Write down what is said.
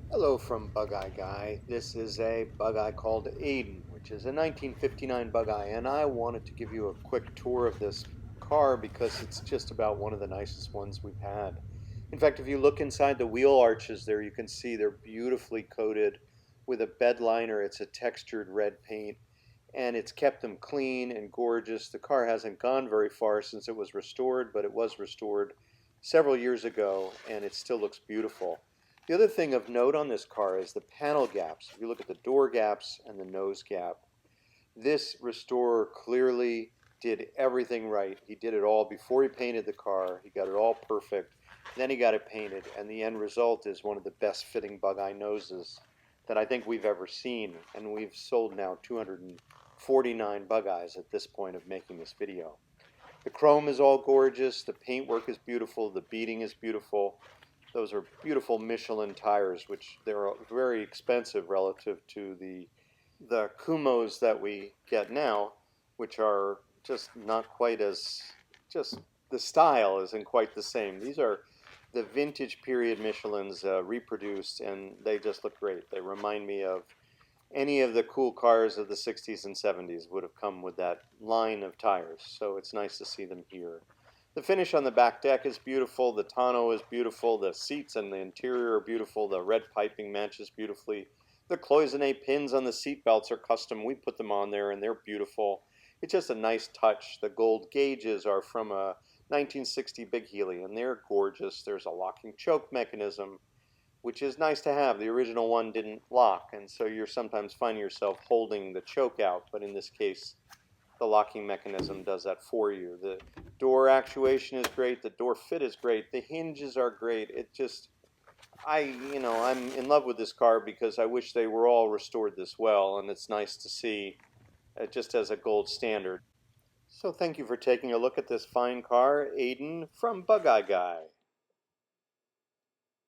Hello from Bugeye Guy. This is a Bugeye called Aiden, which is a 1959 Bugeye, and I wanted to give you a quick tour of this car because it's just about one of the nicest ones we've had. In fact, if you look inside the wheel arches there, you can see they're beautifully coated with a bed liner. It's a textured red paint, and it's kept them clean and gorgeous. The car hasn't gone very far since it was restored, but it was restored several years ago, and it still looks beautiful. The other thing of note on this car is the panel gaps. If you look at the door gaps and the nose gap, this restorer clearly did everything right. He did it all before he painted the car. He got it all perfect. Then he got it painted, and the end result is one of the best fitting Bugeye noses that I think we've ever seen. And we've sold now 249 Bugeyes at this point of making this video. The chrome is all gorgeous. The paintwork is beautiful. The beading is beautiful. Those are beautiful Michelin tires, which they're very expensive relative to the Kumos that we get now, which are just not quite as, just the style isn't quite the same. These are the vintage period Michelins reproduced, and they just look great. They remind me of any of the cool cars of the 60s and 70s would have come with that line of tires, so it's nice to see them here. The finish on the back deck is beautiful, the tonneau is beautiful, the seats and the interior are beautiful, the red piping matches beautifully. The cloisonne pins on the seat belts are custom. We put them on there and they're beautiful. It's just a nice touch. The gold gauges are from a 1960 Big Healy and they're gorgeous. There's a locking choke mechanism, which is nice to have. The original one didn't lock, and so you're sometimes finding yourself holding the choke out, but in this case, the locking mechanism does that for you. The door actuation is great. The door fit is great. The hinges are great. It just, I'm in love with this car because I wish they were all restored this well, and it's nice to see it just as a gold standard. So thank you for taking a look at this fine car, Aiden from Bugeye Guy.